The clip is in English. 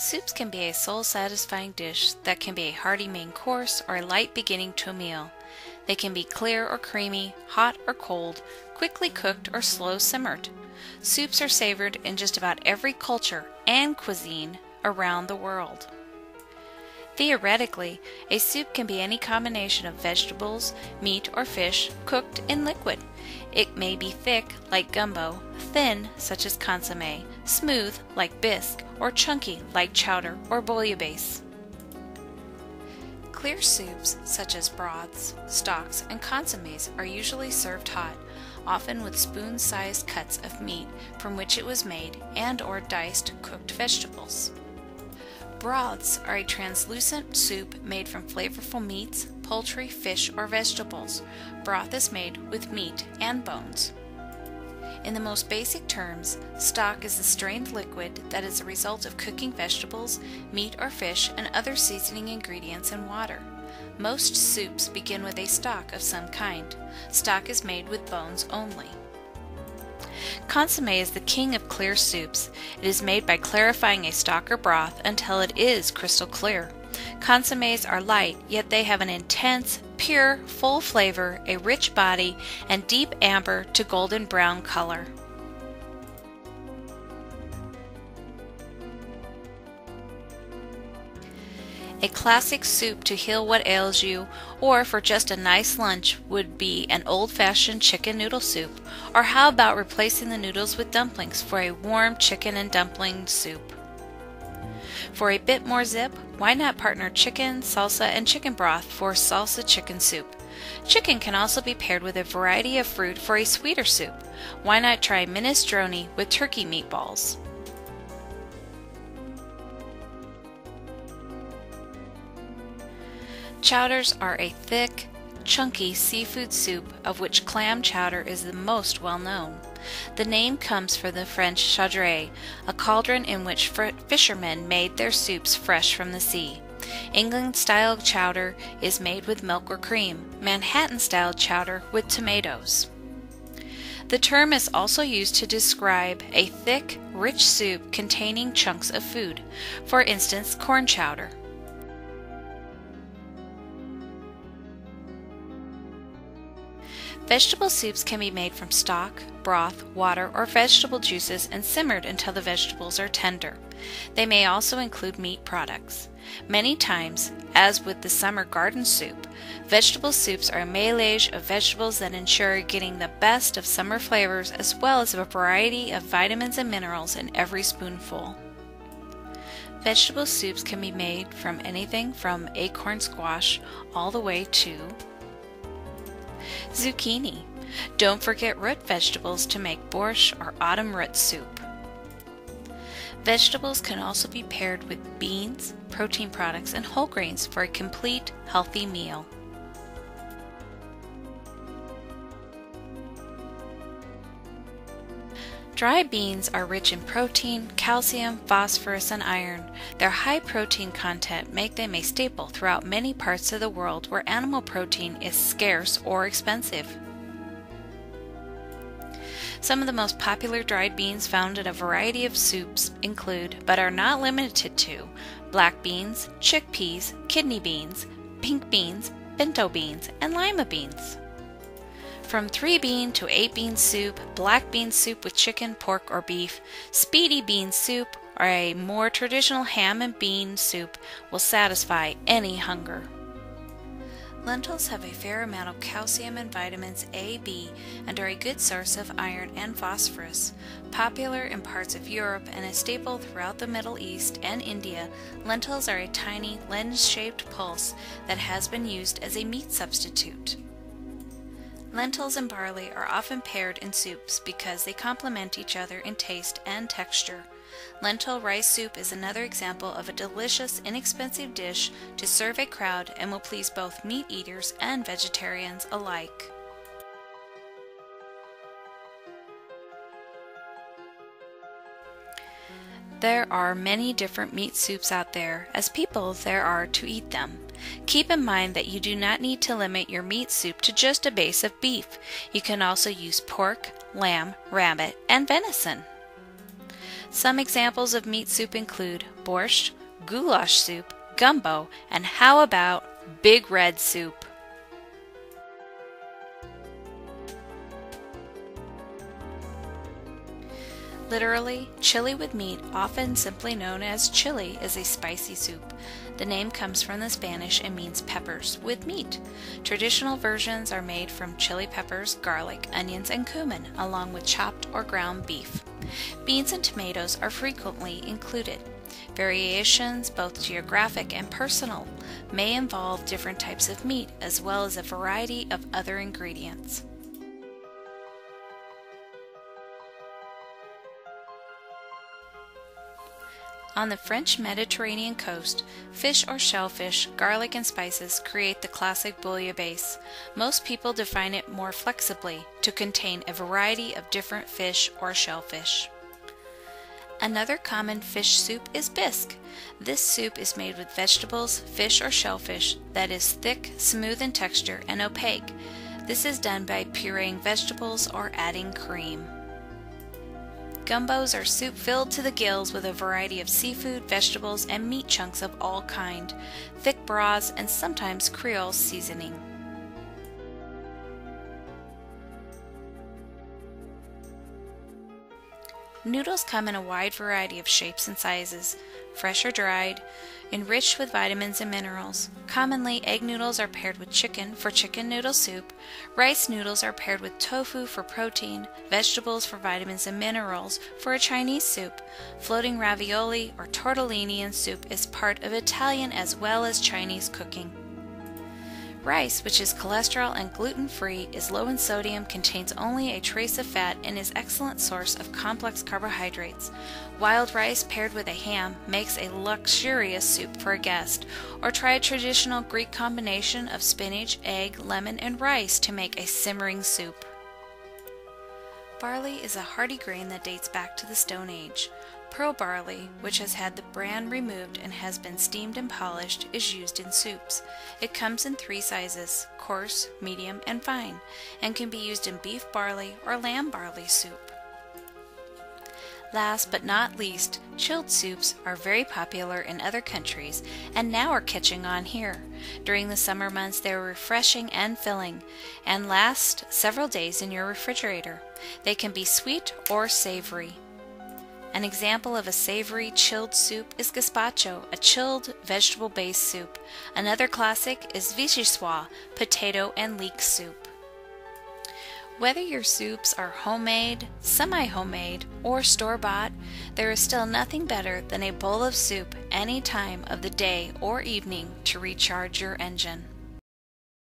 Soups can be a soul-satisfying dish that can be a hearty main course or a light beginning to a meal. They can be clear or creamy, hot or cold, quickly cooked or slow simmered. Soups are savored in just about every culture and cuisine around the world. Theoretically, a soup can be any combination of vegetables, meat, or fish cooked in liquid. It may be thick, like gumbo, thin, such as consommé, smooth, like bisque, or chunky, like chowder or bouillabaisse. Clear soups, such as broths, stocks, and consommés, are usually served hot, often with spoon-sized cuts of meat from which it was made and/or diced cooked vegetables. Broths are a translucent soup made from flavorful meats, poultry, fish, or vegetables. Broth is made with meat and bones. In the most basic terms, stock is a strained liquid that is a result of cooking vegetables, meat or fish, and other seasoning ingredients in water. Most soups begin with a stock of some kind. Stock is made with bones only. Consommé is the king of clear soups. It is made by clarifying a stock or broth until it is crystal clear. Consommés are light, yet they have an intense, pure, full flavor, a rich body, and deep amber to golden brown color. A classic soup to heal what ails you, or for just a nice lunch, would be an old-fashioned chicken noodle soup. Or how about replacing the noodles with dumplings for a warm chicken and dumpling soup? For a bit more zip, why not partner chicken, salsa, and chicken broth for salsa chicken soup? Chicken can also be paired with a variety of fruit for a sweeter soup. Why not try minestrone with turkey meatballs? Chowders are a thick, chunky seafood soup of which clam chowder is the most well known. The name comes from the French chaudrée, a cauldron in which fishermen made their soups fresh from the sea. England-style chowder is made with milk or cream, Manhattan-style chowder with tomatoes. The term is also used to describe a thick, rich soup containing chunks of food, for instance, corn chowder. Vegetable soups can be made from stock, broth, water, or vegetable juices and simmered until the vegetables are tender. They may also include meat products. Many times, as with the summer garden soup, vegetable soups are a melange of vegetables that ensure getting the best of summer flavors as well as a variety of vitamins and minerals in every spoonful. Vegetable soups can be made from anything from acorn squash all the way to zucchini. Don't forget root vegetables to make borscht or autumn root soup. Vegetables can also be paired with beans, protein products, and whole grains for a complete, healthy meal. Dry beans are rich in protein, calcium, phosphorus, and iron. Their high protein content make them a staple throughout many parts of the world where animal protein is scarce or expensive. Some of the most popular dried beans found in a variety of soups include, but are not limited to, black beans, chickpeas, kidney beans, pink beans, pinto beans, and lima beans. From 3-bean to 8-bean soup, black bean soup with chicken, pork, or beef, speedy bean soup, or a more traditional ham and bean soup will satisfy any hunger. Lentils have a fair amount of calcium and vitamins A, B, and are a good source of iron and phosphorus. Popular in parts of Europe and a staple throughout the Middle East and India, lentils are a tiny, lens-shaped pulse that has been used as a meat substitute. Lentils and barley are often paired in soups because they complement each other in taste and texture. Lentil rice soup is another example of a delicious, inexpensive dish to serve a crowd and will please both meat eaters and vegetarians alike. There are many different meat soups out there, as people there are to eat them. Keep in mind that you do not need to limit your meat soup to just a base of beef. You can also use pork, lamb, rabbit, and venison. Some examples of meat soup include borscht, goulash soup, gumbo, and how about big red soup? Literally, chili with meat, often simply known as chili, is a spicy soup. The name comes from the Spanish and means peppers with meat. Traditional versions are made from chili peppers, garlic, onions, and cumin, along with chopped or ground beef. Beans and tomatoes are frequently included. Variations, both geographic and personal, may involve different types of meat as well as a variety of other ingredients. On the French Mediterranean coast, fish or shellfish, garlic, and spices create the classic bouillabaisse. Most people define it more flexibly to contain a variety of different fish or shellfish. Another common fish soup is bisque. This soup is made with vegetables, fish or shellfish that is thick, smooth in texture, and opaque. This is done by pureeing vegetables or adding cream. Gumbos are soup filled to the gills with a variety of seafood, vegetables, and meat chunks of all kind, thick broths, and sometimes Creole seasoning. Noodles come in a wide variety of shapes and sizes, fresh or dried, enriched with vitamins and minerals. Commonly, egg noodles are paired with chicken for chicken noodle soup, rice noodles are paired with tofu for protein, vegetables for vitamins and minerals for a Chinese soup. Floating ravioli or tortellini in soup is part of Italian as well as Chinese cooking. Rice, which is cholesterol and gluten-free, is low in sodium, contains only a trace of fat, and is an excellent source of complex carbohydrates. Wild rice paired with a ham makes a luxurious soup for a guest, or try a traditional Greek combination of spinach, egg, lemon, and rice to make a simmering soup. Barley is a hearty grain that dates back to the Stone Age. Pearl barley, which has had the bran removed and has been steamed and polished, is used in soups. It comes in 3 sizes, coarse, medium, and fine, and can be used in beef barley or lamb barley soup. Last but not least, chilled soups are very popular in other countries and now are catching on here. During the summer months they are refreshing and filling and last several days in your refrigerator. They can be sweet or savory. An example of a savory chilled soup is gazpacho, a chilled vegetable-based soup. Another classic is vichyssoise, potato and leek soup. Whether your soups are homemade, semi-homemade, or store-bought, there is still nothing better than a bowl of soup any time of the day or evening to recharge your engine.